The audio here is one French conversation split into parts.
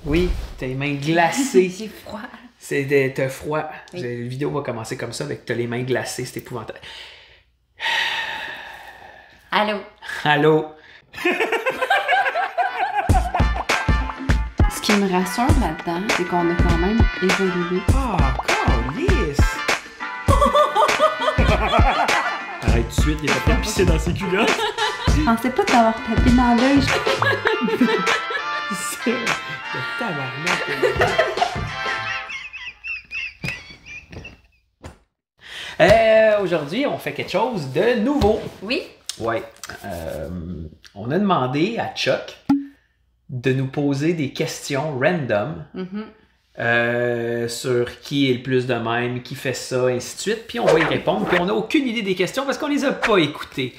Oui, t'as les mains glacées. J'ai froid. T'as froid. Oui. La vidéo va commencer comme ça, avec t'as les mains glacées, c'est épouvantable. Allô? Allô? Ce qui me rassure là-dedans, c'est qu'on a quand même évolué. Oh, câlisse! Arrête tout de suite, il va pas pisser dans ses culottes. Je pensais pas t'avoir tapé dans l'œil. C'est le tabarnak. Aujourd'hui, on fait quelque chose de nouveau. Oui? Ouais. On a demandé à Chuck de nous poser des questions random sur qui est le plus de même, qui fait ça, ainsi de suite. Puis on va y répondre. Puis on n'a aucune idée des questions parce qu'on les a pas écoutées.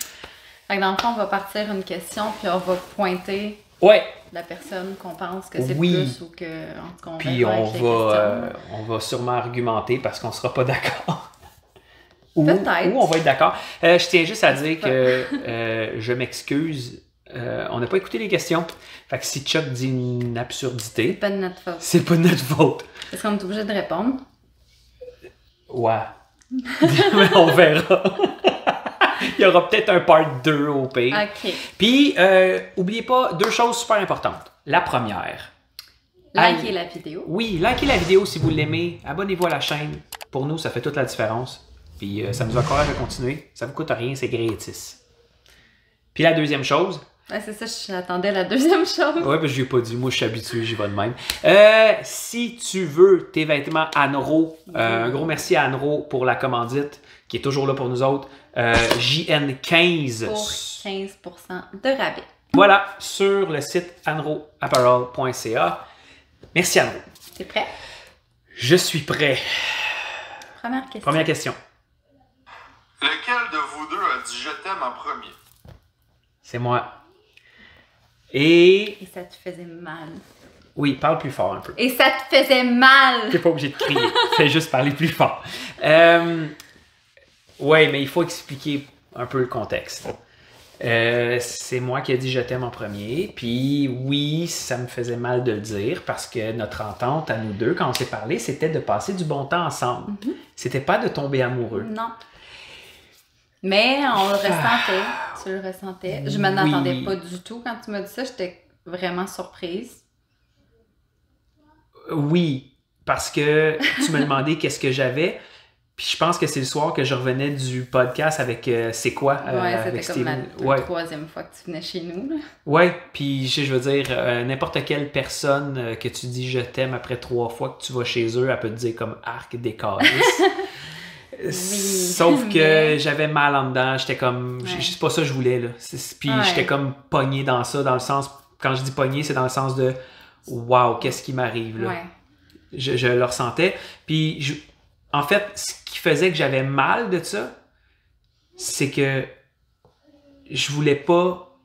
Fait que dans le fond, on va partir une question, puis on va pointer Ouais. la personne qu'on pense que c'est Oui. le plus ou que. En tout cas, on Puis verra on avec les va, questions. on va sûrement argumenter parce qu'on sera pas d'accord. Ou Peut-être. on va être d'accord. Je tiens juste à dire que je m'excuse. On n'a pas écouté les questions. Fait que si Chuck dit une absurdité, C'est pas de notre faute. c'est pas de notre faute. Est-ce qu'on est obligé de répondre? Ouais. Mais on verra. Il y aura peut-être un part 2 au pire. Ok. Puis, oubliez pas deux choses super importantes. La première. Likez la vidéo. Oui, likez la vidéo si vous l'aimez. Abonnez-vous à la chaîne. Pour nous, ça fait toute la différence. Puis ça nous encourage à continuer. Ça vous coûte rien, c'est gratis. Puis la deuxième chose. Ouais, c'est ça, j'attendais la deuxième chose. Ouais, ben je lui ai pas dit. Moi, je suis habitué, j'y vais de même. Si tu veux tes vêtements Anro, un gros merci à Anro pour la commandite, qui est toujours là pour nous autres. JN15. Pour 15% de rabais. Voilà, sur le site anroapparel.ca. Merci Anro. T'es prêt? Je suis prêt. Première question. Première question. Lequel de vous deux a dit je t'aime en premier? C'est moi. Et... Et ça te faisait mal. Oui, parle plus fort un peu. Et ça te faisait mal! T'es pas obligé de crier. Fais juste parler plus fort. Ouais, mais il faut expliquer un peu le contexte. C'est moi qui ai dit je t'aime en premier. Puis oui, ça me faisait mal de le dire parce que notre entente à nous deux, quand on s'est parlé, c'était de passer du bon temps ensemble. C'était pas de tomber amoureux. Non. Mais on le ressentait. Tu le ressentais. Je m'en Oui. attendais pas du tout. Quand tu m'as dit ça, j'étais vraiment surprise. Oui, parce que tu me demandais qu'est-ce que j'avais. Puis je pense que c'est le soir que je revenais du podcast avec C'est quoi? Ouais, avec c'était comme Steven. la troisième fois que tu venais chez nous. Là. Ouais, puis je veux dire, n'importe quelle personne que tu dis je t'aime après 3 fois que tu vas chez eux, elle peut te dire comme arc des calices. Sauf que mais- j'avais mal en dedans, j'étais comme, Ouais. c'est pas ça que je voulais là. Puis Ouais. j'étais comme pogné dans ça, dans le sens, quand je dis pogné, c'est dans le sens de wow, qu'est-ce qui m'arrive là. Ouais. Je le ressentais. Puis en fait, ce qui faisait que j'avais mal de ça, c'est que je voulais pas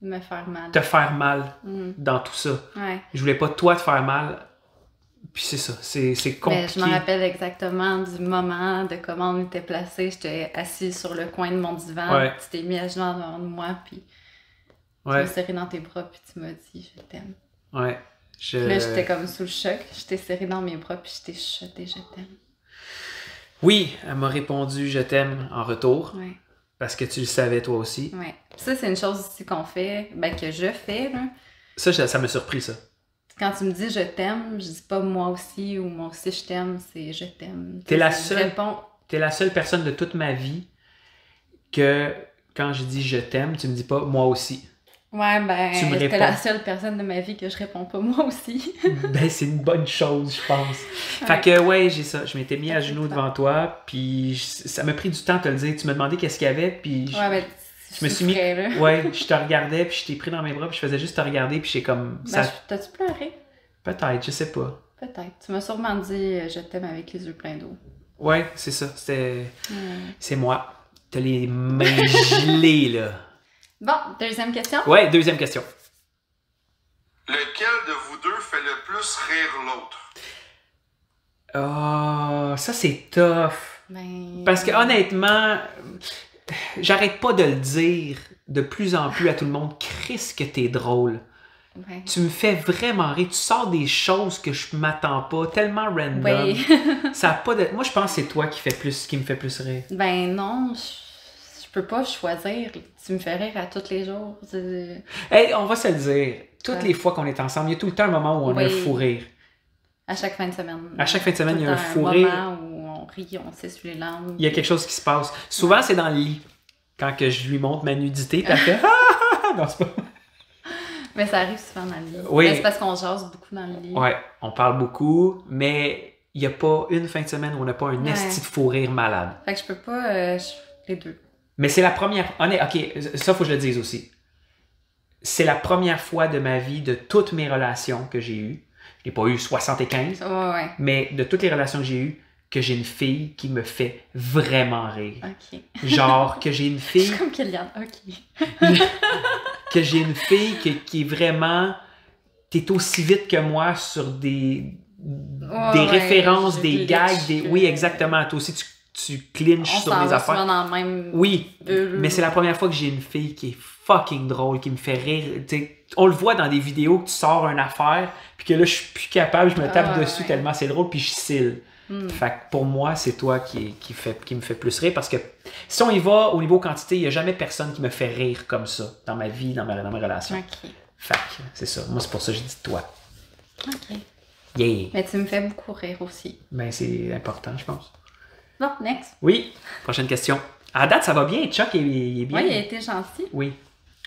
Me faire mal. te faire mal Mm. dans tout ça. Ouais. Je voulais pas toi te faire mal. Puis c'est ça, c'est compliqué. Mais je me rappelle exactement du moment de comment on était placés. J'étais assise sur le coin de mon divan. Ouais. Tu t'es mis à genoux devant moi, puis tu Ouais, m'as serré dans tes bras, puis tu m'as dit je t'aime. ouais. Puis là, j'étais comme sous le choc. Je t'ai serré dans mes bras, puis je t'ai chuchoté je t'aime. Oui, elle m'a répondu je t'aime en retour. Ouais. Parce que tu le savais toi aussi. Ouais. Ça, c'est une chose aussi qu'on fait, ben que je fais, là. Ça m'a surpris ça. Quand tu me dis je t'aime, je dis pas moi aussi ou moi aussi je t'aime, c'est je t'aime. T'es la Je seule. réponds, T'es la seule personne de toute ma vie que quand je dis je t'aime, tu me dis pas moi aussi. ouais, ben, Tu me t'es réponds. la seule personne de ma vie que je réponds pas moi aussi. Ben, c'est une bonne chose, je pense. Ouais. Fait que, ouais, j'ai ça. Je m'étais mis à Ça fait genoux ça. devant toi, puis ça m'a pris du temps de te le dire. Tu me demandais qu'est-ce qu'il y avait, puis Ouais, ben, je me suis mis. souffrais, là. Ouais, je te regardais, puis je t'ai pris dans mes bras, puis je faisais juste te regarder, puis j'ai comme. Ben, Ça... t'as-tu pleuré? Peut-être, je sais pas. Peut-être. Tu m'as sûrement dit je t'aime avec les yeux pleins d'eau. Ouais, c'est ça. C'était. Hmm. C'est moi. T'as les mains gelées, là. Bon, deuxième question. Ouais, deuxième question. Lequel de vous deux fait le plus rire l'autre? Oh, ça c'est tough. Ben... Parce que honnêtement, j'arrête pas de le dire de plus en plus à tout le monde. Chris, que t'es drôle. Ouais. Tu me fais vraiment rire. Tu sors des choses que je m'attends pas, tellement random. Oui. Ça a pas de... Moi, je pense que c'est toi qui me fait plus rire. Ben non, je peux pas choisir. Tu me fais rire à tous les jours. Hey, on va se le dire. Toutes Ouais. les fois qu'on est ensemble, il y a tout le temps un moment où on a un Oui. fou rire. À chaque fin de semaine. À chaque fin de semaine, Tout il y a un le temps, fou rire. moment où on rit, on s'essuie les langues. Il y a quelque chose qui se passe. Souvent, c'est dans le lit. Quand que je lui montre ma nudité, puis elle fait non, c'est pas... Mais ça arrive souvent dans le lit. Oui. Mais c'est parce qu'on jase beaucoup dans le lit. Ouais, on parle beaucoup, mais il n'y a pas une fin de semaine où on n'a pas un Ouais. esti de fou rire malade. Fait que je peux pas les deux. Mais c'est la première... OK, ça, faut que je le dise aussi. C'est la première fois de ma vie, de toutes mes relations que j'ai eues, je n'ai pas eu 75, Ouais. mais de toutes les relations que j'ai eues, que j'ai une fille qui me fait vraiment rire. Ok. Genre, que j'ai une Je fille... suis comme Kylian. Ok. que j'ai une fille qui est vraiment... T'es aussi vite que moi sur des Ouais, références, je des glitch, gags, des... Oui, exactement. Toi aussi, tu clinches On sur s'en mes va affaires. souvent dans le même Oui, bulle. mais c'est la première fois que j'ai une fille qui est fucking drôle, qui me fait rire. T'sais, on le voit dans des vidéos que tu sors une affaire, puis que là, je suis plus capable, je me tape Ah, dessus ouais. tellement c'est drôle, puis je cille. Fait que pour moi, c'est toi qui me fait plus rire, parce que si on y va au niveau quantité, il n'y a jamais personne qui me fait rire comme ça dans ma vie, dans mes relations. Ok. Fait que c'est ça. Moi, c'est pour ça que je dis toi. Ok. Yeah! Mais tu me fais beaucoup rire aussi. Ben, c'est important, je pense. Bon, next. Oui, prochaine question. À date, ça va bien. Chuck, il est bien. Ouais, il a été gentil. Oui.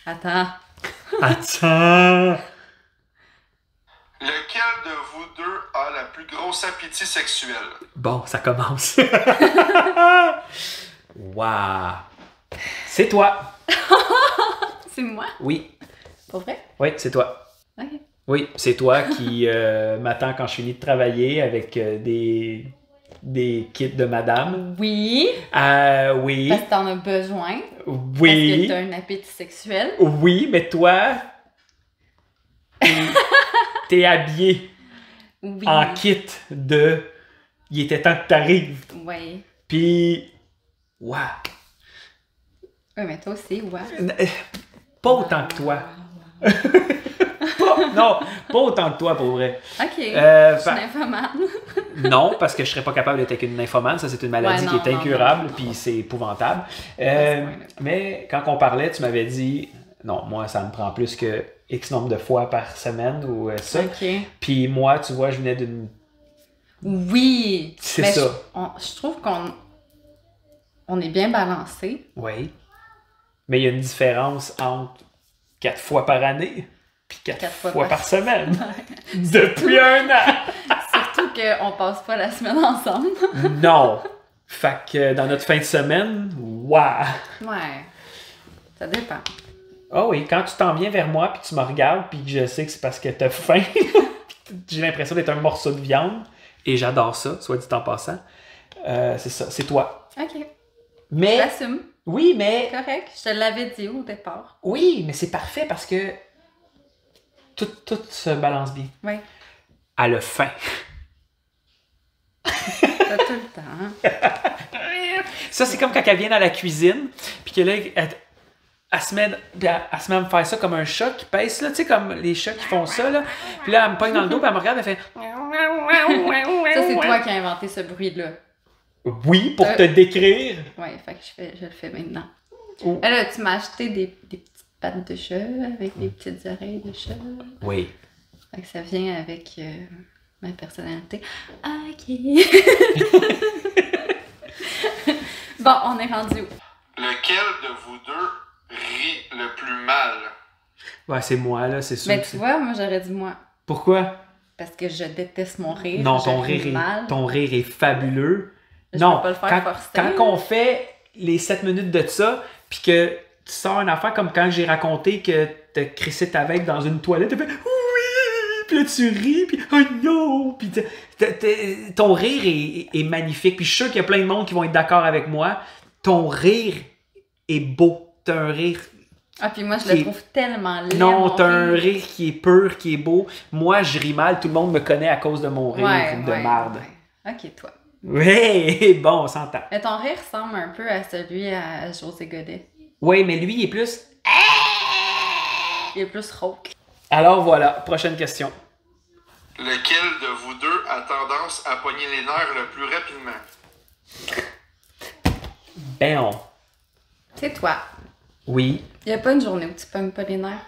Attends. Attends! Lequel de vous deux a la plus grosse appétit sexuel? Bon, ça commence. Wow! C'est toi. C'est moi? Oui. Pour vrai? Oui, c'est toi. Ok. Oui, c'est toi qui m'attend quand je finis de travailler avec des kits de madame. Oui. Oui. Parce que t'en as besoin. Parce que Oui. t'as un appétit sexuel. Oui, mais toi, t'es habillé Oui. en kit de il était temps que t'arrives. Oui. Puis, wow. Oui, mais toi aussi, ouais. Pas autant que toi. Non, pas autant que toi, pour vrai. Ok. Je suis Fait- nymphomane. Non, parce que je serais pas capable d'être avec une nymphomane. Ça, c'est une maladie Ouais, non, qui est non, incurable, non. puis c'est épouvantable. ce point-là. Mais quand on parlait, tu m'avais dit, non, moi, ça me prend plus que X nombre de fois par semaine ou ça. Ok. Puis moi, tu vois, je venais d'une... Oui. C'est Mais ça. Je trouve qu'on est bien balancé. Oui. Mais il y a une différence entre 4 fois par année puis 4 4 fois fois par par semaine. Depuis un an. Surtout qu'on passe pas la semaine ensemble. Non. Fait que dans notre fin de semaine, waouh. Ouais. Ça dépend. Ah oui, quand tu t'en viens vers moi puis tu me regardes puis que je sais que c'est parce que t'as faim, j'ai l'impression d'être un morceau de viande et j'adore ça, soit dit en passant. C'est ça, c'est toi. Ok. Mais J'assume. oui, mais Correct. Je te l'avais dit au départ. oui, mais c'est parfait parce que tout se balance bien. Oui. À la fin. T'as tout le temps. Ça, c'est comme quand elle vient dans la cuisine, puis que là, elle se met à me faire ça comme un chat qui pèse, là, tu sais, comme les chats qui font ça, là. Puis là, elle me pogne dans le dos, puis elle me regarde, elle fait... Ça, c'est toi qui as inventé ce bruit-là. Oui, pour te décrire. Ouais, fait que je le fais maintenant. Oh. Là, tu m'as acheté des petites pattes de chat avec des petites oreilles de chat. Oui. Fait que ça vient avec ma personnalité. Ok. Bon, on est rendu où? Lequel de vous deux rit le plus mal? Ouais, c'est moi, là, c'est sûr. Mais que tu c'est- vois, moi j'aurais dit moi. Pourquoi? Parce que je déteste mon rire. Non, je ton ris rire, mal. ton rire est fabuleux. Je non, peux pas le faire forcer. quand on fait les 7 minutes de ça, puis que tu sors une affaire comme quand j'ai raconté que t'as crissé ta veille dans une toilette, t'as fait oui, puis là tu ris, puis oh non, puis ton rire est magnifique, puis je suis sûr qu'il y a plein de monde qui vont être d'accord avec moi. Ton rire est beau, t'as un rire. Ah, puis moi je qui le est- trouve tellement laid. Non, mon t'as un rire qui est pur, qui est beau. Moi, je ris mal, tout le monde me connaît à cause de mon rire de marde. Ouais. Ok, toi. Oui, bon, on s'entend. Mais ton rire ressemble un peu à celui à José Godet. Oui, mais lui, il est plus... Il est plus rauque. Alors voilà, prochaine question. Lequel de vous deux a tendance à pogner les nerfs le plus rapidement? Ben, C'est toi. oui, Il n'y a pas une journée où tu pognes pas les nerfs?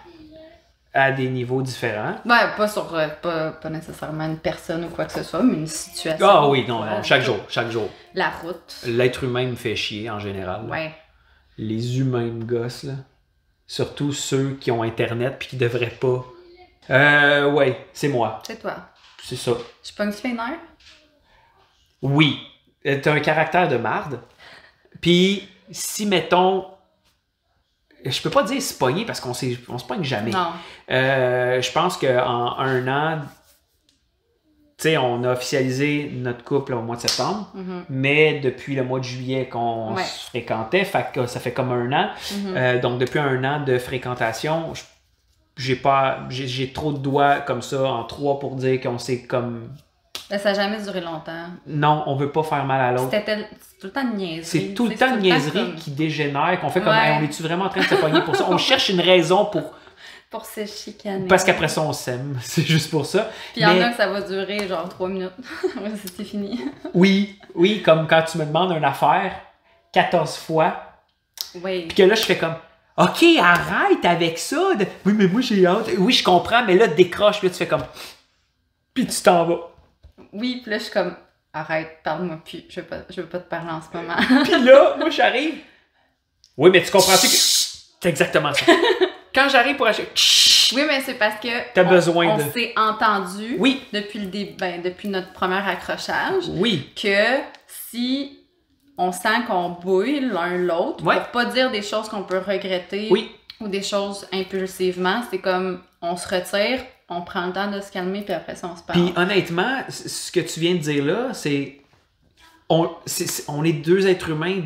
à des niveaux différents. Ben, pas sur pas nécessairement une personne ou quoi que ce soit, mais une situation. Ah oui, non, Ouais. chaque jour. La route. L'être humain me fait chier en général. Ouais. Les humains me gossent, là. Surtout ceux qui ont Internet puis qui devraient pas. Ouais, c'est moi. C'est toi. C'est ça. Je pogne les nerfs? Oui. T'as un caractère de marde. Puis, si, mettons... Je peux pas dire se pogner parce qu'on se pogne jamais. Non. Je pense qu'en 1 an, tu sais, on a officialisé notre couple au mois de septembre, mais depuis le mois de juillet qu'on Ouais. se fréquentait, fait que ça fait comme 1 an. Donc, depuis 1 an de fréquentation, j'ai trop de doigts comme ça en 3 pour dire qu'on s'est comme... Ben, ça n'a jamais duré longtemps. Non, on veut pas faire mal à l'autre. C'est tout le temps une niaiserie. C'est tout le Tu sais, temps une niaiserie qui dégénère, qu'on fait comme, Ouais. hey, on est-tu vraiment en train de se pogner pour ça? On cherche une raison Pour se chicaner. parce qu'après ça, on s'aime. C'est juste pour ça. Puis il y en Mais- a que ça va durer genre 3 minutes. Ouais, c'est fini. Oui, comme quand tu me demandes une affaire 14 fois, Oui. puis que là, je fais comme, OK, arrête avec ça. Oui, mais moi, j'ai hâte. Oui, je comprends, mais là, décroche. Puis là, tu fais comme, puis tu t'en vas. Oui, puis là, je suis comme, arrête, parle-moi plus. Je veux pas te parler en ce moment. Puis là, moi, j'arrive. Oui, mais tu comprends-tu que. C'est exactement ça. Quand j'arrive pour acheter. Oui, mais c'est parce que T'as besoin on de- s'est entendu Oui, depuis le début, depuis notre premier accrochage, oui. que si on sent qu'on bouille l'un l'autre, Ouais. pour pas dire des choses qu'on peut regretter Oui. ou des choses impulsivement, c'est comme on se retire, on prend le temps de se calmer, puis après ça, on se parle. Puis honnêtement, ce que tu viens de dire là, c'est. On est 2 êtres humains,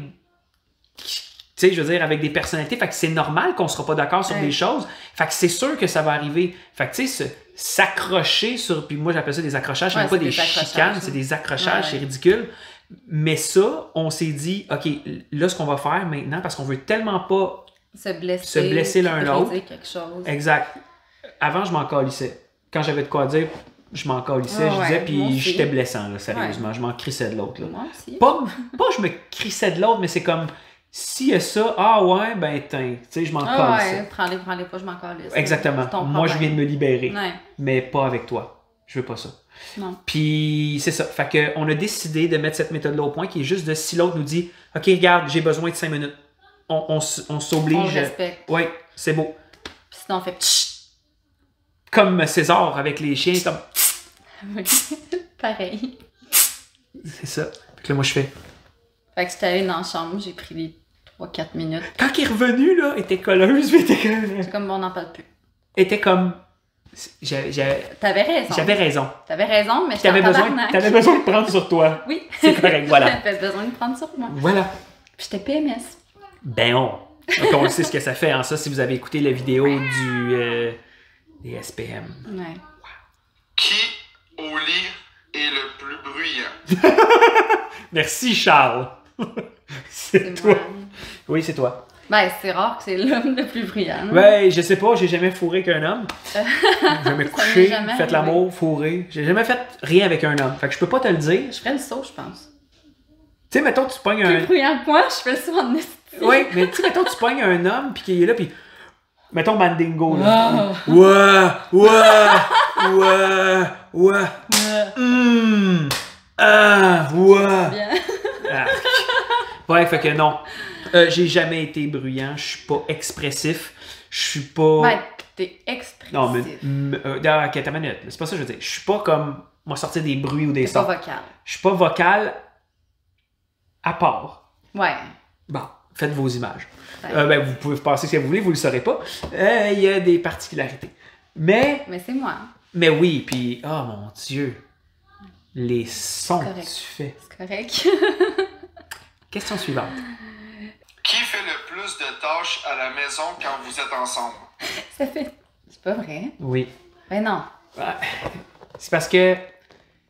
tu sais, je veux dire, avec des personnalités. Fait que c'est normal qu'on sera pas d'accord sur Ouais. des choses. Fait que c'est sûr que ça va arriver. Fait que tu sais, s'accrocher sur. Puis moi, j'appelle ça des accrochages. C'est Ouais, même pas c'est des des accrochages, chicanes, ça. c'est des accrochages, Ouais. c'est ridicule. Mais ça, on s'est dit, OK, là, ce qu'on va faire maintenant, parce qu'on veut tellement pas. se blesser, l'un briser l'autre. quelque chose. Exact. Avant, je m'en calissais. Quand j'avais de quoi dire, je m'en calissais, Ah je ouais, disais, moi puis aussi. j'étais blessant, là, sérieusement. Je m'en crissais de l'autre. Là. Moi aussi. Pas je me crissais de l'autre, mais c'est comme, s'il y a ça, ah ouais, ben, tu sais, je m'en Ah calissais. ouais, prends-les pas, je m'en calisse. Exactement. C'est ton Moi, je problème. viens de me libérer, Ouais, mais pas avec toi. Je veux pas ça. non. Puis c'est ça. Fait que on a décidé de mettre cette méthode-là au point, qui est juste de si l'autre nous dit, OK, regarde, j'ai besoin de 5 minutes. On On s'oblige. le respecte. Oui, c'est beau. Puis sinon, on fait tch. Comme César avec les chiens, comme, Pareil. c'est ça. Fait que là, moi, je fais. Fait que j'étais allée dans la chambre, j'ai pris les 3-4 minutes. Quand il est revenu, là, elle était colleuse, puis C'est comme, bon, on n'en parle plus. était comme. T'avais raison. J'avais raison. T'avais raison, mais j'étais T'avais en besoin, tabarnak. t'avais besoin de prendre sur toi. Oui. C'est correct, voilà. T'avais besoin de prendre sur moi. Voilà. Puis j'étais PMS. Ben on. Donc on sait ce que ça fait en ça si vous avez écouté la vidéo des SPM. Ouais. Qui, au lit, est le plus bruyant? Merci Charles. c'est C'est toi. moi. Oui, c'est toi. Ben, c'est rare que c'est l'homme le plus brillant. Ouais, je sais pas, j'ai jamais fourré qu'un homme. J'ai jamais m'est couché, jamais fait arrivé. l'amour, fourré. J'ai jamais fait rien avec un homme. Fait que je peux pas te le dire. Je ferais le saut, je pense. Tu sais, mettons, tu pognes Plus un. bruyant que moi, je fais le saut en esti. Oui, mais tu sais, mettons, tu pognes un homme, puis qu'il est là, puis. Mettons Mandingo, là. Ouais. Ouais. Bien. Arc. Ouais, fait que non. J'ai jamais été bruyant, je suis pas expressif, je suis pas. Ben, t'es expressif. Non, mais. Ok, ta minute. C'est pas ça que je veux dire. Je suis pas comme. Moi, sortir des bruits ou des T'es pas sons. vocal. Je suis pas vocal à part. Ouais. Bon, faites vos images. Ouais. Ben, vous pouvez passer si vous voulez, vous le saurez pas. Il y a des particularités. Mais Mais c'est moi. oui, puis, oh mon Dieu, les sons C'est que correct. tu fais. C'est correct. Question suivante. Qui fait le plus de tâches à la maison quand vous êtes ensemble? Ça fait. C'est pas vrai. Oui. Ben non. Ouais. C'est parce que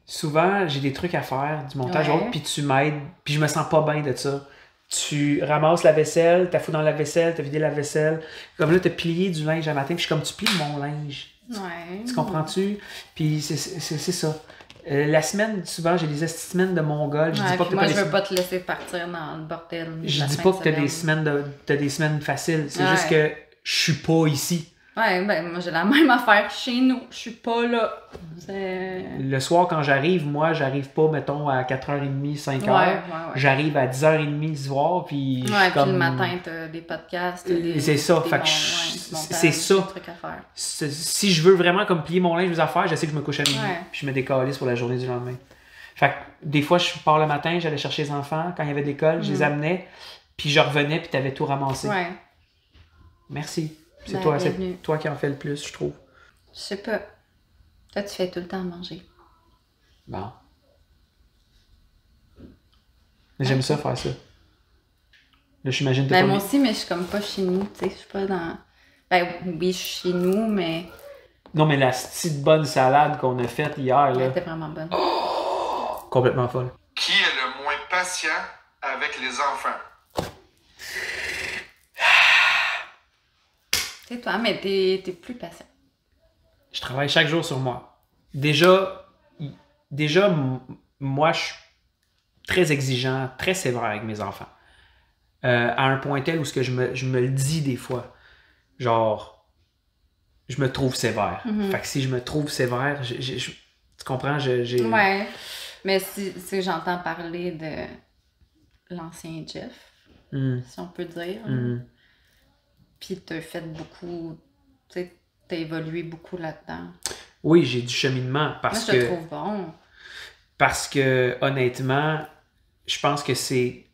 souvent, j'ai des trucs à faire, du montage, Ouais. autre, puis tu m'aides, puis je me sens pas bien de ça. Tu ramasses la vaisselle, t'as foutu dans la vaisselle, t'as vidé la vaisselle. Comme là, t'as plié du linge un matin, puis je suis comme, tu plies mon linge. Ouais. Tu comprends-tu? Puis c'est ça. La semaine, souvent, j'ai des semaines de mongol. Je dis pas que moi, je veux pas te laisser partir dans le bordel. Je dis pas que t'as des semaines faciles. C'est juste que je suis pas ici. Ouais, ben moi j'ai la même affaire chez nous. Je suis pas là. Le soir, quand j'arrive, moi, j'arrive pas, mettons, à 4h30, 5h. Ouais. J'arrive à 10h30 du soir, puis puis le matin, t'as des podcasts, c'est ça, fait que c'est ça. Des trucs à faire. Si je veux vraiment comme plier mon linge, mes affaires, je sais que je me couche à minuit, puis je me décalisse pour la journée du lendemain. Fait que des fois, je pars le matin, j'allais chercher les enfants, quand il y avait de l'école, je les amenais, puis je revenais, puis t'avais tout ramassé. Ouais. Merci. C'est toi qui en fais le plus, je trouve. Je sais pas. Toi, tu fais tout le temps à manger. Bon. Mais j'aime ça, faire ça. Là, j'imagine Ben, moi aussi, mais je suis comme pas chez nous, tu sais. Je suis pas dans... Ben, oui, je suis chez nous, mais... Non, mais la petite bonne salade qu'on a faite hier, là... Elle était vraiment bonne. Oh! Complètement folle. Qui est le moins patient avec les enfants? C'est toi, mais t'es plus patient. Je travaille chaque jour sur moi. Déjà, moi, je suis très exigeant, très sévère avec mes enfants. À un point tel où ce que je me le dis des fois. Genre, je me trouve sévère. Fait que si je me trouve sévère, tu comprends? Ouais. Mais si j'entends parler de l'ancien Jeff, si on peut dire... Puis t'as fait beaucoup, tu sais, t'as évolué beaucoup là-dedans. Oui, j'ai du cheminement parce moi, je te trouve bon. Parce que, honnêtement, je pense que c'est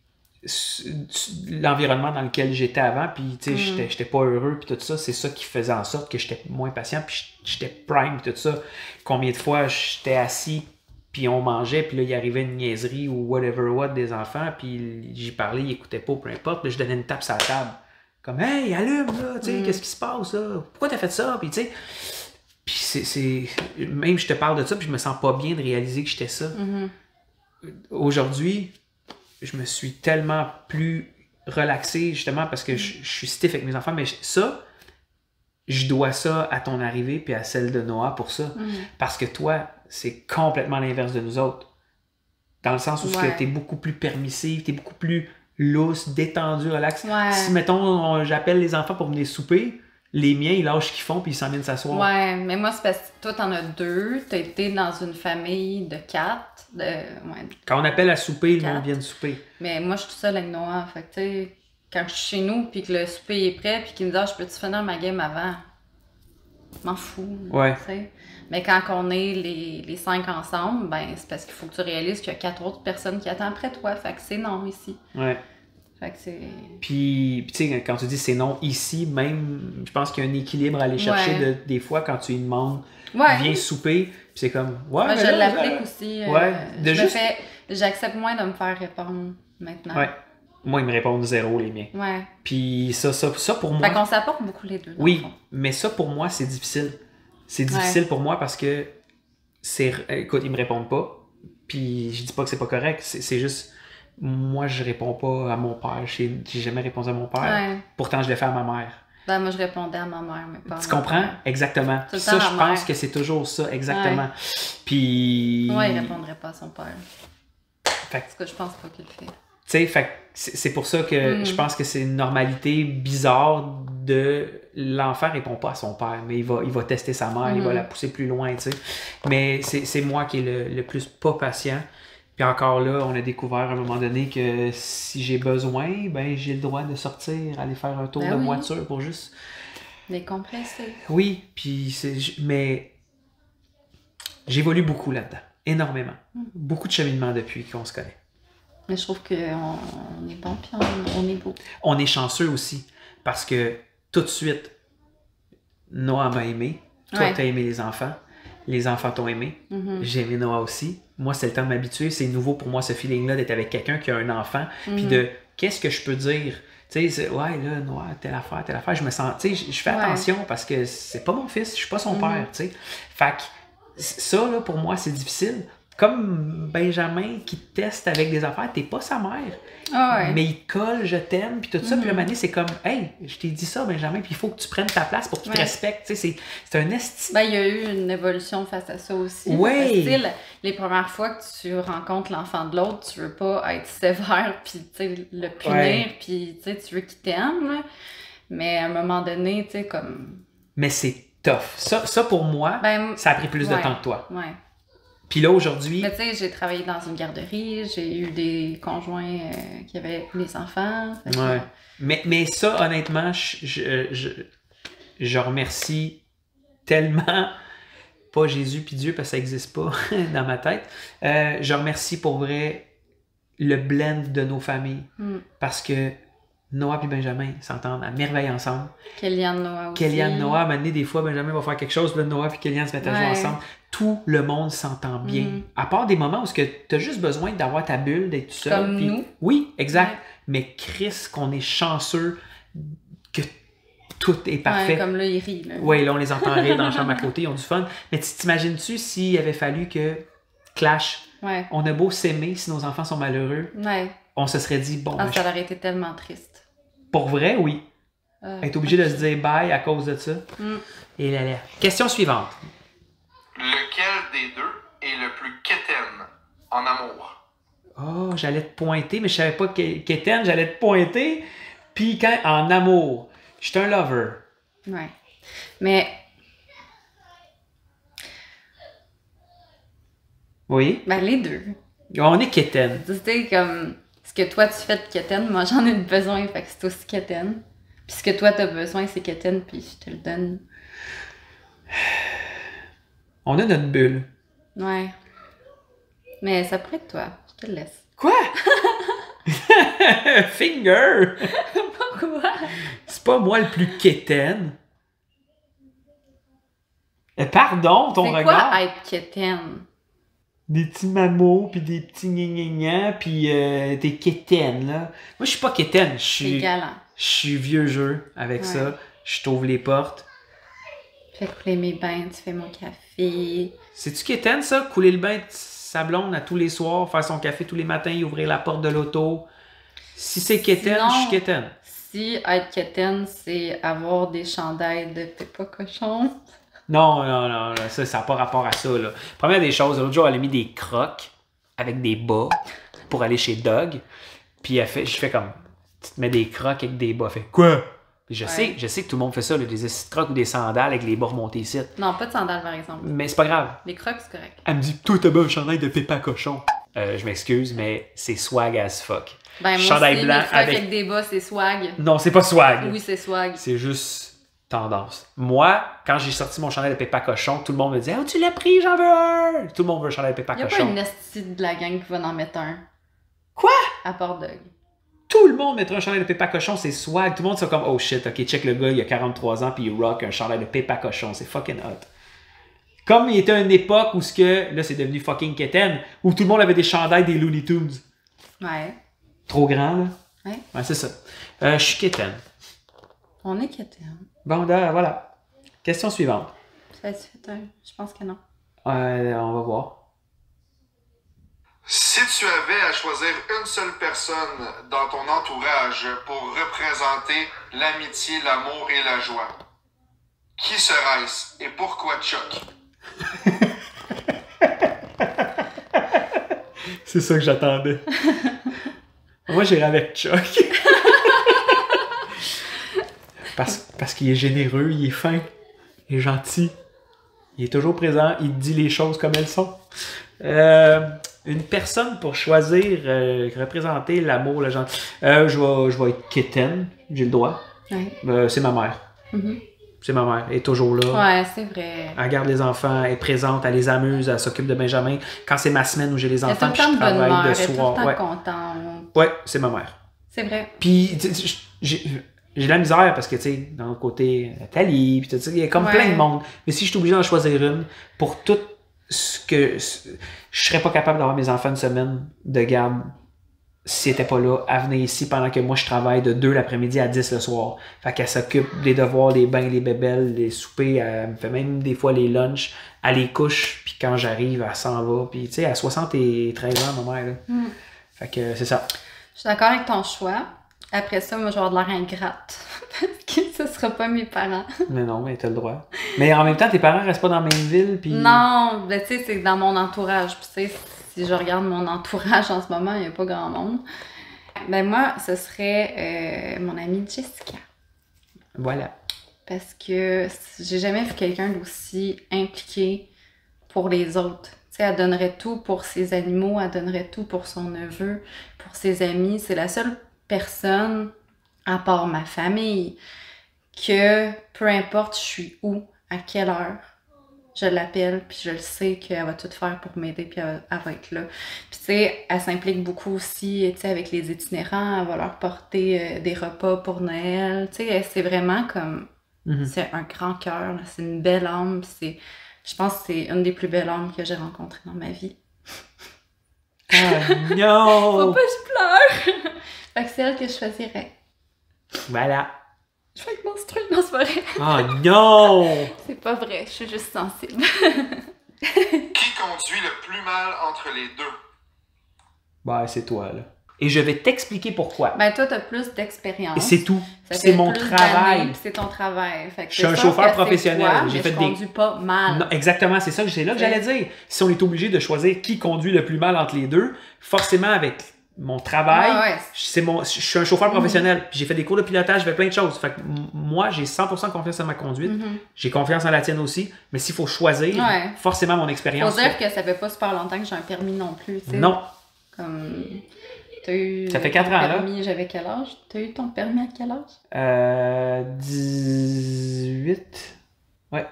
l'environnement dans lequel j'étais avant, puis tu sais, j'étais pas heureux, puis tout ça, c'est ça qui faisait en sorte que j'étais moins patient, puis j'étais prime, puis tout ça. Combien de fois j'étais assis, puis on mangeait, puis là, il arrivait une niaiserie ou whatever what des enfants, puis j'y parlais, ils écoutaient pas, peu importe, puis je donnais une tape sur la table. Comme, hey, allume, là, tu sais, qu'est-ce qui se passe, là? Pourquoi t'as fait ça? Puis, tu sais, puis même je te parle de ça, puis je me sens pas bien de réaliser que j'étais ça. Aujourd'hui, je me suis tellement plus relaxé, justement, parce que je suis stiff avec mes enfants, mais ça, je dois ça à ton arrivée, puis à celle de Noah pour ça. Parce que toi, c'est complètement l'inverse de nous autres. Dans le sens où t'es beaucoup plus permissive, t'es beaucoup plus lousse, détendu, relax. Si, mettons, j'appelle les enfants pour venir souper, les miens, ils lâchent ce qu'ils font puis ils s'en viennent s'asseoir. Ouais, mais moi, c'est parce que toi, t'en as 2. T'as été dans une famille de 4. Quand on appelle à souper, le monde vient de souper. Mais moi, je suis toute seule avec Noah. Fait que, tu sais, quand je suis chez nous puis que le souper est prêt puis qu'il me dit « je peux-tu finir ma game avant? » Je m'en fous. Ouais. T'sais. Mais quand on est les 5 ensemble, ben c'est parce qu'il faut que tu réalises qu'il y a 4 autres personnes qui attendent après toi. Fait que c'est non ici. Ouais. Fait que c'est... Puis tu sais, quand tu dis c'est non ici, même, je pense qu'il y a un équilibre à aller chercher des fois quand tu lui demandes viens souper, puis c'est comme moi, je l'applique aussi. J'accepte moins de me faire répondre maintenant. Ouais. Moi, ils me répondent 0, les miens. Ouais. Puis ça pour moi... Fait qu'on s'apporte beaucoup les deux. Oui, mais ça, pour moi, c'est difficile. C'est difficile pour moi parce que écoute, ils me répondent pas. Puis je dis pas que c'est pas correct. C'est juste... Moi, je réponds pas à mon père. J'ai jamais répondu à mon père. Ouais. Pourtant, je l'ai fait à ma mère. Ben, moi, je répondais à ma mère, mais pas à tu comprends? Père. Exactement. Ça, je pense que c'est toujours ça, exactement. Puis... Ouais, il répondrait pas à son père. Fait... Parce que je pense pas qu'il le fait. Tu sais, fait c'est pour ça que je pense que c'est une normalité bizarre de l'enfant répond pas à son père, mais il va tester sa mère, il va la pousser plus loin, tu sais. Mais c'est moi qui est le plus pas patient. Puis encore là, on a découvert à un moment donné que si j'ai besoin, ben j'ai le droit de sortir, aller faire un tour de voiture pour juste... Décompresser. Oui, puis mais j'évolue beaucoup là-dedans, énormément. Beaucoup de cheminement depuis qu'on se connaît. Mais je trouve qu'on est bon puis on est beau. On est chanceux aussi parce que tout de suite, Noah m'a aimé. Toi, t'as aimé les enfants t'ont aimé. J'ai aimé Noah aussi. Moi, c'est le temps de m'habituer. C'est nouveau pour moi, ce feeling-là d'être avec quelqu'un qui a un enfant. Puis de qu'est-ce que je peux dire? Tu sais, ouais, là, Noah, telle affaire. Je me sens, tu sais, je fais attention parce que c'est pas mon fils, je suis pas son père, tu sais. Fait que ça, là, pour moi, c'est difficile. comme Benjamin qui te teste avec des affaires, t'es pas sa mère. Ah ouais. Mais il te colle, je t'aime, puis tout ça. Puis le moment donné, c'est comme, hey, je t'ai dit ça, Benjamin, puis il faut que tu prennes ta place pour qu'il te respecte. Tu sais, c'est un esti. Ben, il y a eu une évolution face à ça aussi. Oui. Parce que, les premières fois que tu rencontres l'enfant de l'autre, tu veux pas être sévère, puis le punir, puis tu veux qu'il t'aime. Là. Mais à un moment donné, tu sais, comme. Mais c'est tough. Ça pour moi, ça a pris plus de temps que toi. Ouais. Puis là, aujourd'hui... Mais tu sais, j'ai travaillé dans une garderie, j'ai eu des conjoints qui avaient des enfants. Ouais. Mais ça, honnêtement, je remercie tellement, pas Jésus puis Dieu, parce que ça n'existe pas dans ma tête. Je remercie pour vrai le blend de nos familles. Parce que Noah et Benjamin s'entendent à merveille ensemble. Kellyanne, Noah aussi. Kellyanne, Noah, à un moment donné, des fois, Benjamin va faire quelque chose, puis là, Noah et Kellyanne se mettent à jouer ensemble. Tout le monde s'entend bien. À part des moments où tu as juste besoin d'avoir ta bulle, d'être tout seul. Comme puis... nous. Oui, exact. Mais Chris, qu'on est chanceux que tout est parfait. Ouais, comme là, ils rient. Oui, là, on les entend rire dans la chambre à côté, ils ont du fun. Mais t'imagines-tu s'il avait fallu que clash, on a beau s'aimer si nos enfants sont malheureux, on se serait dit, bon... ça aurait été tellement triste. Pour vrai, oui. Être obligé de se dire bye à cause de ça. Et là, là. Question suivante. Lequel des deux est le plus quétaine en amour? Oh, j'allais te pointer, mais je savais pas qu'Étienne, j'allais te pointer. Puis quand en amour, je suis un lover. Ouais. Mais. Oui. Ben, les deux. On est quétaine. Tu sais, comme. Ce que toi tu fais de quétaine, moi j'en ai besoin, fait que c'est aussi quétaine. Puis ce que toi t'as besoin, c'est quétaine, puis je te le donne. On a notre bulle. Ouais. Mais ça pourrait être toi. Je te le laisse. Quoi? Finger! Pourquoi? C'est pas moi le plus quétaine. Pardon, ton regard. C'est quoi être quétaine? Des petits mamots, puis des petits gna puis des quétaines, là. Moi, je suis pas quétaine. Je suis vieux jeu avec ça. Je t'ouvre les portes. Tu fais couler mes bains, tu fais mon café. C'est-tu quétaine, ça? Couler le bain de sa blonde à tous les soirs, faire son café tous les matins et ouvrir la porte de l'auto. Si c'est quétaine, je suis quétaine. Si être quétaine, c'est avoir des chandails de Peppa Cochon. Non, ça n'a pas rapport à ça, là. Première des choses, l'autre jour, elle a mis des crocs avec des bas pour aller chez Doug. Puis je fais comme, tu te mets des crocs avec des bas. Elle fait, quoi? Puis je sais que tout le monde fait ça, là, des crocs ou des sandales avec les bas remontés ici. Non, pas de sandales, par exemple. Mais c'est pas grave. Les crocs, c'est correct. Elle me dit, toi, t'as un chandail de Peppa Cochon. Je m'excuse, mais c'est swag as fuck. Ben, moi chandail aussi, blanc les crocs avec des bas, c'est swag. Non, c'est pas swag. Oui, c'est swag. C'est juste tendance. Moi, quand j'ai sorti mon chandail de Peppa Cochon, tout le monde me disait « Oh, tu l'as pris, j'en veux un! » Tout le monde veut un chandail de Peppa Cochon. Il n'y a pas une estie de la gang qui va en mettre un. Quoi? À part Doug. Tout le monde mettra un chandail de Peppa Cochon, c'est swag. Tout le monde c'est comme « Oh shit, ok, check le gars, il a 43 ans puis il rock un chandail de Peppa Cochon. C'est fucking hot. » Comme il était une époque où là, c'est devenu fucking quétaine, où tout le monde avait des chandails des Looney Tunes. Ouais. Trop grand, là. Ouais, c'est ça. Je suis quétaine. On est quétaine. Bon, voilà. Question suivante. Ça a-tu fait un? Je pense que non. On va voir. Si tu avais à choisir une seule personne dans ton entourage pour représenter l'amitié, l'amour et la joie, qui serait-ce et pourquoi Chuck? C'est ça que j'attendais. Moi, j'irais avec Chuck. Parce qu'il est généreux, il est fin, il est gentil, il est toujours présent, il dit les choses comme elles sont. Une personne pour choisir, représenter l'amour, la gentillesse. Je vais être quétaine, j'ai le droit. Ouais. C'est ma mère. Mm-hmm. C'est ma mère, elle est toujours là. Ouais, c'est vrai. Elle garde les enfants, elle est présente, elle les amuse, elle s'occupe de Benjamin. Quand c'est ma semaine où j'ai les enfants, puis je travaille de soir. Elle est tout le temps contente. Ouais, c'est ma mère. C'est vrai. Puis j'ai de la misère parce que, tu sais, dans le côté Nathalie, puis tout ça, il y a comme plein de monde. Mais si je suis obligé d'en choisir une, pour tout ce que... Je serais pas capable d'avoir mes enfants une semaine de garde si elle était pas là, elle venait ici pendant que moi je travaille de 2 l'après-midi à 10 le soir. Fait qu'elle s'occupe des devoirs, les bains, les bébelles, les soupers, elle me fait même des fois les lunchs, elle les couche, puis quand j'arrive, elle s'en va. Puis tu sais, à 73 ans, ma mère, là. Fait que c'est ça. Je suis d'accord avec ton choix. Après ça, moi, je vais avoir de l'air ingrate. Parce que ce sera pas mes parents. Mais non, mais t'as le droit. Mais en même temps, tes parents restent pas dans la même ville, puis... Non, ben tu sais, c'est dans mon entourage. Puis tu sais, si je regarde mon entourage en ce moment, il n'y a pas grand monde. Ben moi, ce serait mon amie Jessica. Voilà. Parce que j'ai jamais vu quelqu'un d'aussi impliqué pour les autres. Tu sais, elle donnerait tout pour ses animaux, elle donnerait tout pour son neveu, pour ses amis. C'est la seule personne, à part ma famille, que peu importe je suis où, à quelle heure, je l'appelle, puis je le sais qu'elle va tout faire pour m'aider, puis elle va être là. Puis tu sais, elle s'implique beaucoup aussi, tu sais, avec les itinérants, elle va leur porter des repas pour Noël. Tu sais, c'est vraiment comme... C'est un grand cœur, c'est une belle âme, je pense que c'est une des plus belles âmes que j'ai rencontrées dans ma vie. Ah non! Faut pas que je pleure! Fait que c'est elle que je choisirais. Voilà. Je vais être monstrueuse dans ce forêt. Oh non! C'est pas vrai, je suis juste sensible. Qui conduit le plus mal entre les deux? Ben, c'est toi, là. Et je vais t'expliquer pourquoi. Ben, toi, t'as plus d'expérience. Et c'est tout. Ça C'est fait mon plus travail. d'années, puis c'est ton travail. Fait que Je suis un c'est sûr chauffeur que professionnel. c'est toi, J'ai mais fait je des- conduis pas mal. Non, exactement, c'est ça que j'allais dire. Si on est obligé de choisir qui conduit le plus mal entre les deux, forcément avec mon travail, Ouais. je suis un chauffeur professionnel. Puis j'ai fait des cours de pilotage, j'ai fait plein de choses. Fait que moi, j'ai 100% confiance en ma conduite. J'ai confiance en la tienne aussi. Mais s'il faut choisir, Ouais. forcément mon expérience. Faut dire que ça fait pas super longtemps que j'ai un permis non plus, tu sais. Non. Comme... T'as eu Ça fait 4 ton ans, là. permis, j'avais quel âge? T'as eu ton permis à quel âge? 18. Ouais.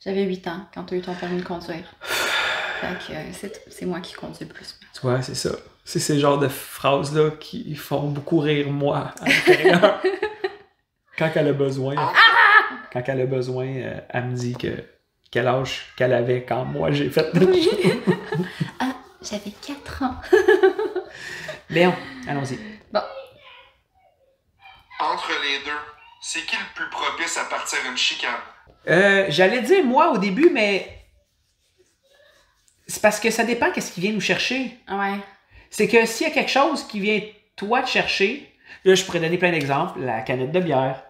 J'avais 8 ans quand t'as eu ton permis de conduire. Fait que c'est moi qui conduis le plus. Tu vois, c'est ça. C'est ces genres de phrases-là qui font beaucoup rire moi à l'intérieur. Quand elle a besoin. Quand elle a besoin, elle me dit quel âge qu'elle avait quand moi j'ai fait le Oui. Ah, j'avais 4 ans. Léon, allons-y. Bon, Entre les deux, c'est qui le plus propice à partir une chicane? J'allais dire moi au début, mais c'est parce que ça dépend qu'est-ce qui vient nous chercher. ouais. C'est que s'il y a quelque chose qui vient toi te chercher, là je pourrais donner plein d'exemples, la canette de bière.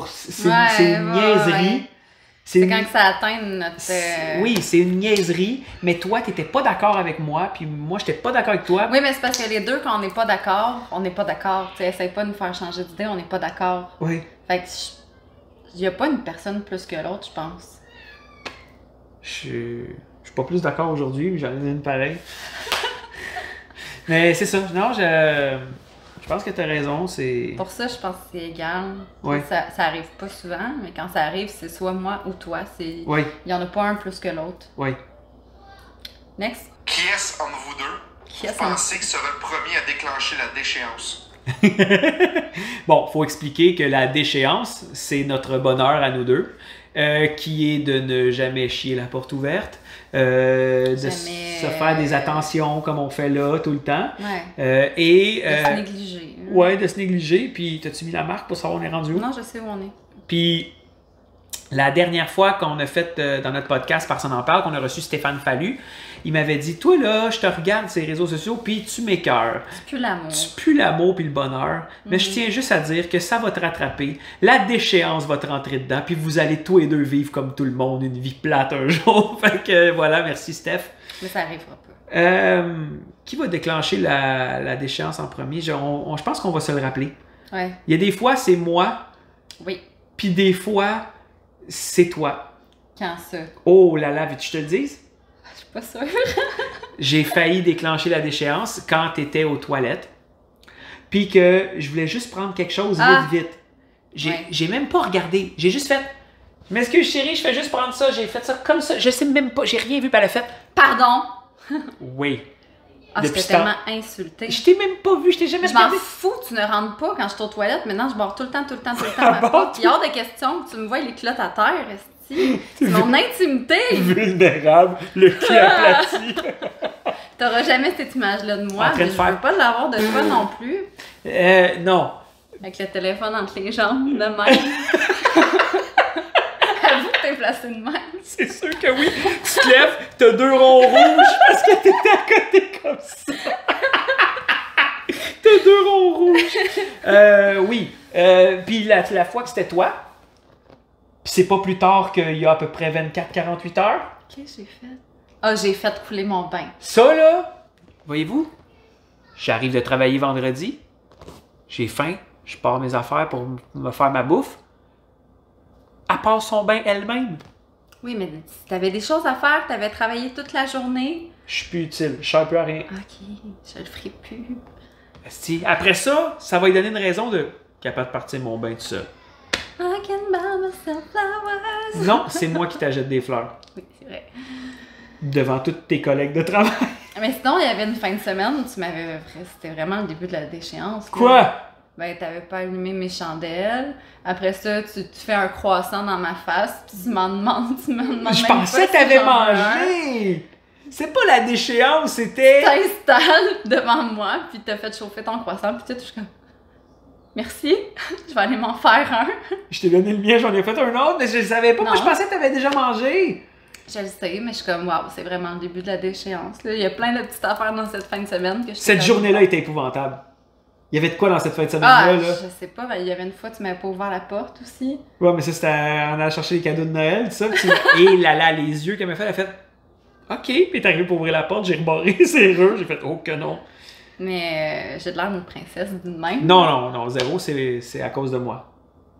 C'est une niaiserie. Ouais. C'est une- quand que ça atteint notre... Oui, c'est une niaiserie, mais toi, t'étais pas d'accord avec moi, puis moi, j'étais pas d'accord avec toi. Oui, mais c'est parce que les deux, quand on n'est pas d'accord, on n'est pas d'accord. Tu sais, essaye pas de nous faire changer d'idée, on n'est pas d'accord. Oui. Fait que il y a pas une personne plus que l'autre, je pense. Je suis pas plus d'accord aujourd'hui, mais j'en ai une pareille. Mais c'est ça. Non, je pense que t'as raison, c'est... Pour ça, je pense que c'est égal. Ouais. Ça arrive pas souvent, mais quand ça arrive, c'est soit moi ou toi. Il Oui, y en a pas un plus que l'autre. oui. Next. Qui est-ce entre vous deux? Qui Vous est-ce entre- pensez que sera le premier à déclencher la déchéance? Bon, faut expliquer que la déchéance, c'est notre bonheur à nous deux, qui est de ne jamais chier la porte ouverte, de Jamais, se faire des attentions comme on fait là tout le temps, Ouais. et... De se négliger. hein. ouais, de se négliger, puis t'as-tu mis la marque pour savoir on est rendu où? Non, je sais où on est. Puis la dernière fois qu'on a fait dans notre podcast Personne n'en parle, qu'on a reçu Stéphane Fallu, il m'avait dit, toi là, je te regarde sur les réseaux sociaux, puis tu m'écœures. C'est plus l'amour. Tu pues l'amour puis le bonheur, mais je tiens juste à dire que ça va te rattraper, la déchéance va te rentrer dedans, puis vous allez tous les deux vivre comme tout le monde, une vie plate un jour. Fait que voilà, merci Steph. Mais ça arrivera pas. Qui va déclencher la déchéance en premier? Je pense qu'on va se le rappeler. Ouais. Il y a des fois, c'est moi, Oui. puis des fois, c'est toi. Quand ça? Oh là là, veux-tu que je te le dise? Je suis pas sûre. J'ai failli déclencher la déchéance quand tu étais aux toilettes. Puis que je voulais juste prendre quelque chose vite. Ouais. J'ai même pas regardé. J'ai juste fait. Je m'excuse chérie, je fais juste prendre ça. J'ai fait ça comme ça. Je sais même pas. J'ai rien vu par la fait. Pardon! Oui. Ah, Depuis j'étais ce temps- tellement insultée. Je t'ai même pas vu. Je t'ai jamais Je m'en regardé. fous, tu ne rentres pas quand je suis aux toilettes. Maintenant, je barre tout le temps Ah ma bon? porte. Il y a hors de question que tu me vois les culottes à terre, esti. C'est mon intimité. Vulnérable, le cul aplati. T'auras jamais cette image-là de moi, En train mais de je faire- veux pas l'avoir de toi non plus. Non. Avec le téléphone entre les jambes, de même. Avoue que t'es placé de même. C'est sûr que oui. Tu te lèves, t'as 2 ronds rouges parce que t'étais à côté comme ça. T'as 2 ronds rouges. Oui. Puis la fois que c'était toi, puis c'est pas plus tard qu'il y a à peu près 24-48 heures. Qu'est-ce que j'ai fait? Ah, j'ai fait couler mon bain. Ça, là, voyez-vous, j'arrive de travailler vendredi, j'ai faim, je pars mes affaires pour me faire ma bouffe. Elle passe son bain elle-même. Oui, mais si t'avais des choses à faire, t'avais travaillé toute la journée. Je suis plus utile, je sers plus à rien. Ok, je le ferai plus. Esti, après ça, ça va lui donner une raison de capable de partir mon bain tout seul. I can buy myself flowers. Non, c'est moi qui t'achète des fleurs. Oui, c'est vrai. Devant tous tes collègues de travail. Mais sinon, il y avait une fin de semaine où tu m'avais... C'était vraiment le début de la déchéance. là. Quoi? Ben, t'avais pas allumé mes chandelles. Après ça, tu fais un croissant dans ma face, puis tu me demandes Je même pensais pas que si t'avais j'en veux un. mangé! C'est pas la déchéance, c'était... T'installes devant moi, puis t'as fait chauffer ton croissant, puis tout, je suis comme... Merci, je vais aller m'en faire un. Je t'ai donné le mien, j'en ai fait un autre, mais je le savais pas. Moi, Non. je pensais que t'avais déjà mangé. Je le sais, mais je suis comme, waouh, c'est vraiment le début de la déchéance. Là. Il y a plein de petites affaires dans cette fin de semaine que je Cette journée-là était épouvantable. Il y avait de quoi dans cette fin de semaine-là, Ah, là? je sais pas, ben, il y avait une fois, tu m'avais pas ouvert la porte aussi. Ouais, mais ça, c'était... On allait chercher les cadeaux de Noël, tout ça. Et là, les yeux qu'elle m'a fait, elle a fait... OK. Puis elle est arrivée pour ouvrir la porte, j'ai rebarré serrure, j'ai fait « Oh que non! » Mais j'ai de l'air d'une princesse d'une même. Non, zéro, c'est à cause de moi.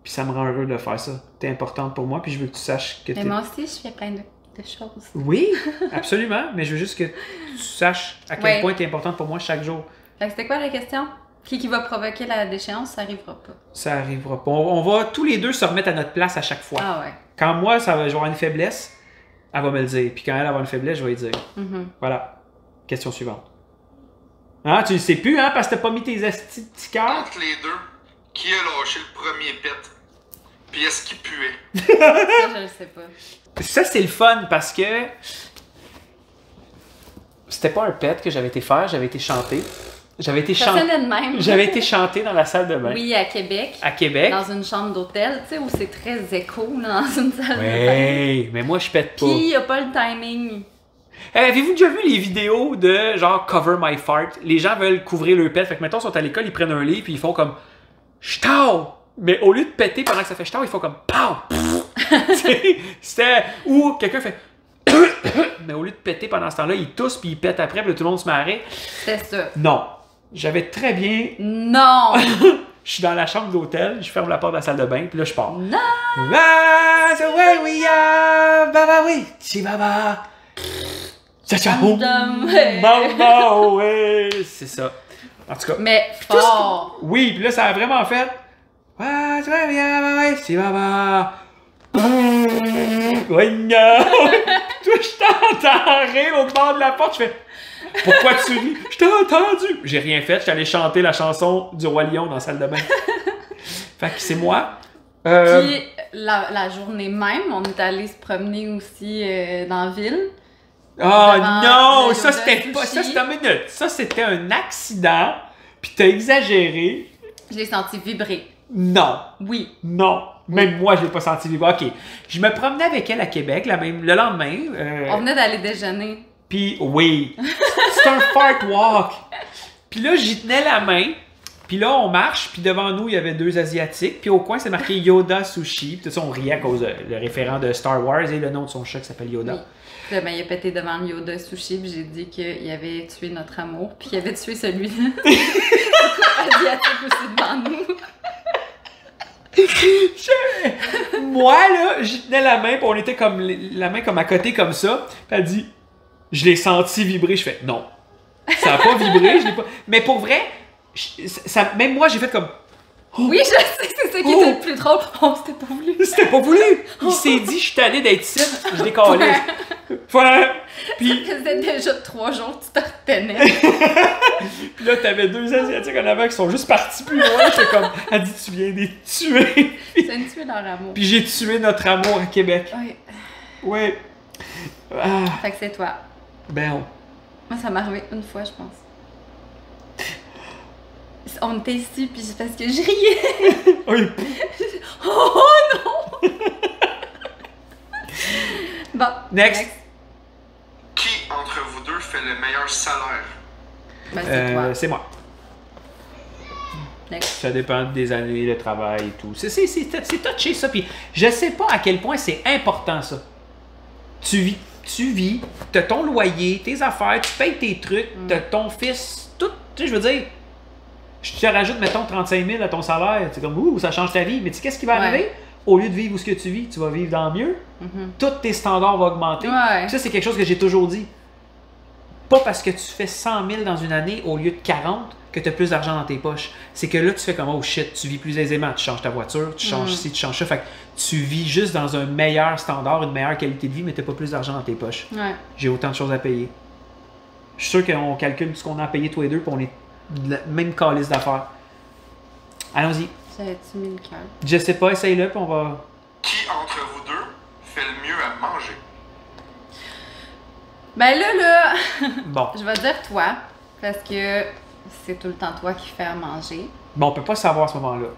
Puis ça me rend heureux de faire ça. T'es importante pour moi, puis je veux que tu saches que Mais t'es... moi aussi, je fais plein de choses. Oui, absolument, mais je veux juste que tu saches à quel Ouais. point t'es importante pour moi chaque jour. Fait que c'était quoi la question? Qui va provoquer la déchéance, ça arrivera pas. Ça arrivera pas. On va tous les deux se remettre à notre place à chaque fois. Ah ouais. Quand moi, je vais avoir une faiblesse, elle va me le dire. Puis quand elle va avoir une faiblesse, je vais lui dire. Mhm. Voilà. Question suivante. Ah, tu le sais plus, hein, parce que t'as pas mis tes astis de petits cœurs? Entre les deux, qui a lâché le premier pet? Puis est-ce qu'il puait? Ça, je le sais pas. Ça, c'est le fun parce que c'était pas un pet que j'avais été faire, j'avais été chanter. J'avais été Ça chanter. sonnait de même. J'avais été chanter dans la salle de bain. Oui, à Québec. À Québec. Dans une chambre d'hôtel, tu sais, où c'est très écho, là, dans une salle de bain. Ouais, mais moi je pète pas. Puis, il a pas le timing. Avez-vous déjà vu les vidéos de genre cover my fart? Les gens veulent couvrir leur pet. Fait que mettons, ils sont à l'école, ils prennent un lit puis ils font comme J'tao! Mais au lieu de péter pendant que ça fait J'tao, ils font comme Pow! C'était. Ou quelqu'un fait mais au lieu de péter pendant ce temps-là, il tousse puis il pète après, puis là, tout le monde se marrait. C'était ça. Non. J'avais très bien. Non! Je suis dans la chambre d'hôtel, je ferme la porte de la salle de bain, puis là je pars. Non! Ah, the way we are, baba oui, si baba. Ciao, Maman, ouais, c'est ça. En tout cas. Mais Tout ce fort! Oui, puis là ça a vraiment fait. Ah, the way we are, baba oui, si baba. Ouais, non. Toi, je t'entends rire au bord de la porte, je fais. Pourquoi tu ris? Je t'ai entendu! J'ai rien fait, j'allais chanter la chanson du Roi Lion dans la salle de bain. Fait que c'est moi. Puis, la journée même, on est allé se promener aussi dans la ville. Oh devant non! le Ça Yoda c'était Sushi. pas. Ça c'était une minute. Ça c'était un accident. Puis t'as exagéré. Je l'ai senti vibrer. Non. Oui. Non. Même moi, je l'ai pas senti vibrer. Ok. Je me promenais avec elle à Québec le lendemain. On venait d'aller déjeuner. Puis oui, c'est un fart walk. Puis là, j'y tenais la main. Puis là, on marche. Puis devant nous, il y avait 2 Asiatiques. Puis au coin, c'est marqué Yoda Sushi. Puis tout ça, on riait à cause de le référent de Star Wars et le nom de son chat qui s'appelle Yoda. Oui. Puis là, ben, il a pété devant le Yoda Sushi. Puis j'ai dit qu'il avait tué notre amour. Puis qu'il avait tué celui asiatique aussi devant nous. Moi, là, j'y tenais la main. Puis on était comme la main comme à côté comme ça. Puis elle dit... Je l'ai senti vibrer. Je fais non. Ça n'a pas vibré. Je l'ai pas... Mais pour vrai, même moi, j'ai fait comme. Oh, Oui, je sais, c'est ça qui était le plus drôle. Oh, c'était pas voulu. c'était pas voulu. Il s'est dit, je suis tanné d'être ici. Je l'ai collé. Voilà. Puis, Ça faisait déjà 3 jours que tu te retenais. puis là, t'avais 2 Asiatiques en avant qui sont juste partis plus loin. J'étais comme, elle dit, tu viens de les tuer. Ça me tué leur amour. Puis j'ai tué notre amour à Québec. Oui. Ouais. Ah, Fait que c'est toi. ben, Moi, ça m'est arrivé une fois, je pense. On était ici, puis c'est parce que je riais. Oui. Oh non! Bon. Next. Qui entre vous deux fait le meilleur salaire? Ben, c'est toi. C'est moi. Next. Ça dépend des années, le travail et tout. C'est touché ça. Puis je sais pas à quel point c'est important ça. Tu vis, t'as ton loyer, tes affaires, tu payes tes trucs, t'as ton fils, tout. Tu sais, je veux dire, je te rajoute, mettons, 35 000 à ton salaire. C'est comme, ouh, ça change ta vie. Mais tu sais, qu'est-ce qui va arriver? Au lieu de vivre où ce que tu vis, tu vas vivre dans mieux. Tous tes standards vont augmenter. Ouais. Ça, c'est quelque chose que j'ai toujours dit. Pas parce que tu fais 100 000 dans une année au lieu de 40 que tu as plus d'argent dans tes poches. C'est que là, tu fais comme, oh shit, tu vis plus aisément. Tu changes ta voiture, tu changes ci, tu changes ça. Fait que tu vis juste dans un meilleur standard, une meilleure qualité de vie, mais tu n'as pas plus d'argent dans tes poches. Ouais. J'ai autant de choses à payer. Je suis sûr qu'on calcule ce qu'on a à payer tous les deux, puis on est de la même calice d'affaires. Allons-y. J'avais-tu mis le cœur? Je sais pas, essaye-le, puis on va... Qui entre vous deux fait le mieux à manger? Ben là, Bon. je vais dire toi, parce que c'est tout le temps toi qui fais à manger. Bon, on peut pas savoir à ce moment-là.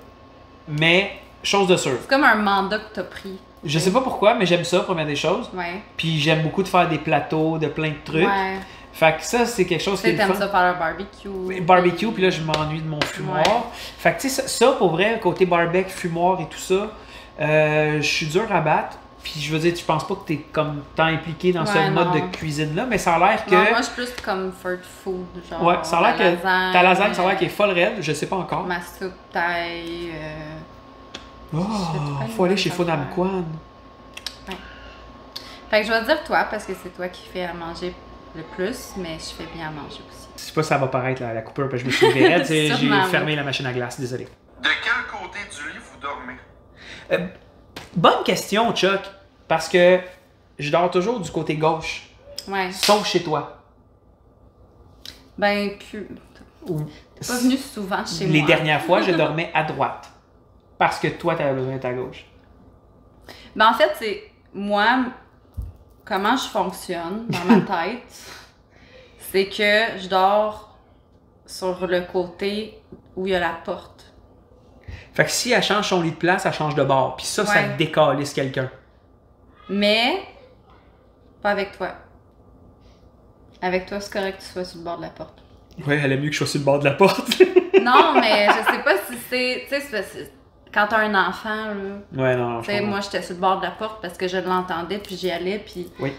Mais, chose de sûre. C'est comme un mandat que t'as pris. Je sais pas pourquoi, mais j'aime ça, première des choses. Ouais. Puis j'aime beaucoup de faire des plateaux, de plein de trucs. Ouais. Fait que ça, c'est quelque chose qui est Tu le t'aimes fun. ça faire un barbecue. Barbecue, puis là, je m'ennuie de mon fumoir. Ouais. Fait que, tu sais, ça, pour vrai, côté barbecue, fumoir et tout ça, je suis dur à battre. Puis je veux dire, tu penses pas que t'es comme tant impliqué dans ce mode non. de cuisine-là, mais ça a l'air que... Non, moi, je suis plus comfort food, genre. Ouais, ça a l'air que ta lasagne, ça a l'air qu'elle est est folle raide, je sais pas encore. Ma soupe taille. Oh, pas faut aller chez une bonne Funam Kwan. Fait que je vais dire toi, parce que c'est toi qui fais à manger le plus, mais je fais bien à manger aussi. Je sais pas si ça va paraître la coupure, parce que je me suis levé raide, j'ai Sûrement, fermé la machine à glace, désolé. De quel côté du lit vous dormez? Bonne question, Chuck, parce que je dors toujours du côté gauche, Ouais. sauf chez toi. Ben, puis. Ou- T'es pas venu souvent chez moi. Les dernières fois, je dormais à droite, parce que toi, t'avais besoin d'être à gauche. Ben, en fait, c'est. Moi, comment je fonctionne dans ma tête, c'est que je dors sur le côté où il y a la porte. Fait que si elle change son lit de place, elle change de bord, puis ça, ça Ouais. décalisse quelqu'un. Mais, pas avec toi. Avec toi, c'est correct que tu sois sur le bord de la porte. Ouais, elle aime mieux que je sois sur le bord de la porte. Non, mais je sais pas si c'est. Tu sais, c'est parce que quand t'as un enfant, là. Ouais, non, Tu sais, moi, j'étais sur le bord de la porte parce que je l'entendais, puis j'y allais, puis... Oui.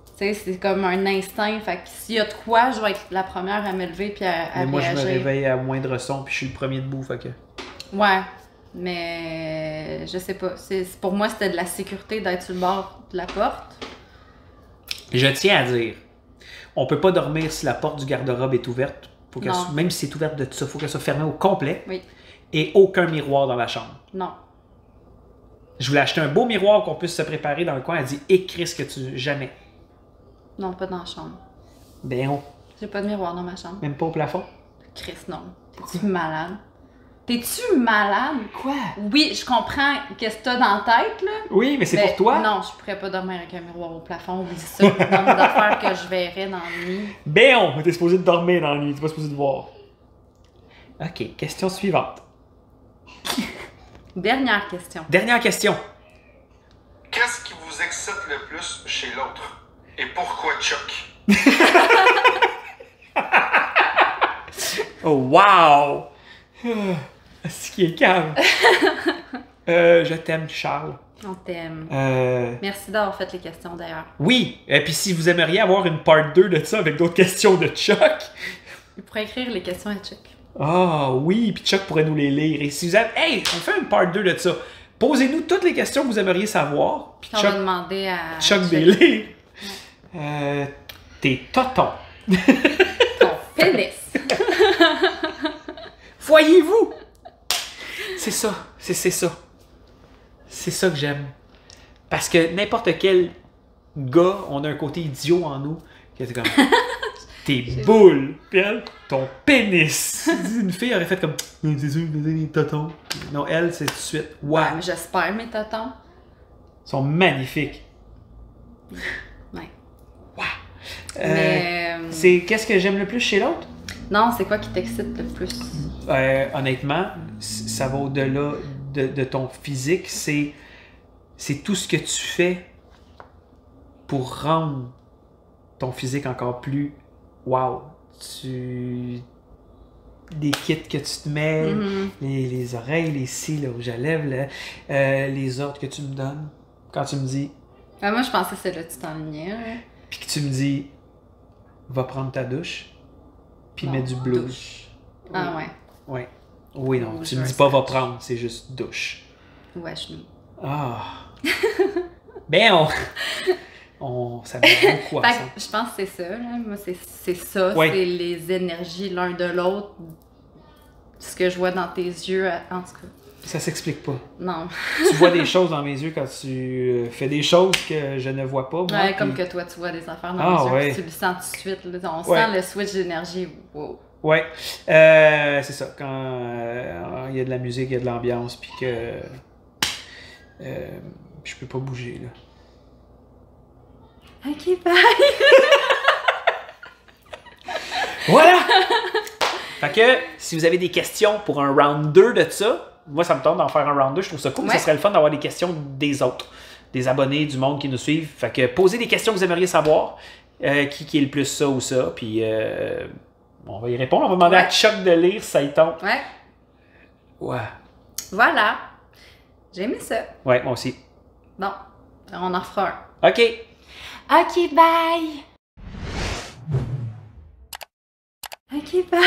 Tu sais, c'est comme un instinct. Fait que s'il y a de quoi, je vais être la première à me lever puis à Mais moi, je réagir. me réveille à moindre son, puis je suis le premier debout, fait que... Ouais. Mais je sais pas. Pour moi, c'était de la sécurité d'être sur le bord de la porte. Je tiens à dire, on peut pas dormir si la porte du garde-robe est ouverte. Faut qu'elle Non. soit- même si c'est ouverte de tout ça, faut qu'elle soit fermée au complet. Oui. Et aucun miroir dans la chambre. Non. Je voulais acheter un beau miroir qu'on puisse se préparer dans le coin. Elle dit, écris ce que tu... Jamais. Non, pas dans la chambre. Ben, on... J'ai pas de miroir dans ma chambre. même pas au plafond. Chris, non. T'es-tu malade? T'es-tu malade? Quoi? Oui, je comprends qu'est-ce que t'as dans la tête, là. Oui, mais c'est Ben, pour toi. Non, je pourrais pas dormir avec un miroir au plafond. Oublie ça. Le nombre d'affaires que je verrais dans la nuit. Ben, on était supposé de dormir dans la nuit, t'es pas supposé de voir. Ok, question suivante. Dernière question. Dernière question. Qu'est-ce qui vous excite le plus chez l'autre? Et pourquoi Chuck? Oh, wow! Ce qui est calme. Je t'aime, Charles. On t'aime. Euh, Merci d'avoir fait les questions d'ailleurs. Oui, et puis si vous aimeriez avoir une part 2 de ça avec d'autres questions de Chuck, Il pourrait écrire les questions à Chuck. ah oui, puis Chuck pourrait nous les lire. Et si vous avez, hey, on fait une part 2 de ça. Posez-nous toutes les questions que vous aimeriez savoir, puis Puis on va Chuck, demander à Chuck des lire. Tes totons. ton pénis. Voyez-vous? C'est ça, c'est ça. C'est ça que j'aime. Parce que n'importe quel gars, on a un côté idiot en nous. Qui est comme, tes boules, puis elle, ton pénis. Une fille aurait fait comme, c'est sûr que c'est des totons. Non, elle, c'est tout de suite, wow. Ouais, mais j'espère mes totons. Ils sont magnifiques. Ouais. Wow. Mais C'est qu'est-ce que j'aime le plus chez l'autre? Non, c'est quoi qui t'excite le plus? Honnêtement, ça va au-delà de ton physique. C'est tout ce que tu fais pour rendre ton physique encore plus wow. Les kits que tu te mets, les oreilles, les cils, le rouge à lèvres, les ordres que tu me donnes. Quand tu me dis... moi, je pensais que c'est là que tu t'enlignais. Puis que tu me dis, va prendre ta douche, puis mets du blues. Douche. Ah ouais. Ouais. Oui, non, tu me dis pas va prendre, c'est juste douche. Ouais, je nous. Ah. Ben, ça met beaucoup ensemble. Je pense que c'est ça, là. Moi, c'est ça, ouais. C'est les énergies l'un de l'autre. Ce que je vois dans tes yeux, en tout cas. Ça s'explique pas. Non. Tu vois des choses dans mes yeux quand tu fais des choses que je ne vois pas. Moi, comme que toi, tu vois des affaires dans mes yeux, tu le sens tout de suite. Là. On sent le switch d'énergie. Wow. Ouais. C'est ça. Quand il y a de la musique, il y a de l'ambiance, puis que je peux pas bouger, là. Ok, bye! Voilà! Fait que, si vous avez des questions pour un round 2 de ça, moi, ça me tente d'en faire un round 2. Je trouve ça cool. Ouais. Ça serait le fun d'avoir des questions des autres, des abonnés, du monde qui nous suivent. Fait que, posez des questions que vous aimeriez savoir. Qui est le plus ça ou ça. Puis, on va y répondre. On va demander à Chuck de lire si ça y tombe. Ouais. Ouais. Voilà. J'ai aimé ça. Ouais, moi aussi. Bon, on en refera un. OK. OK, bye! OK, bye!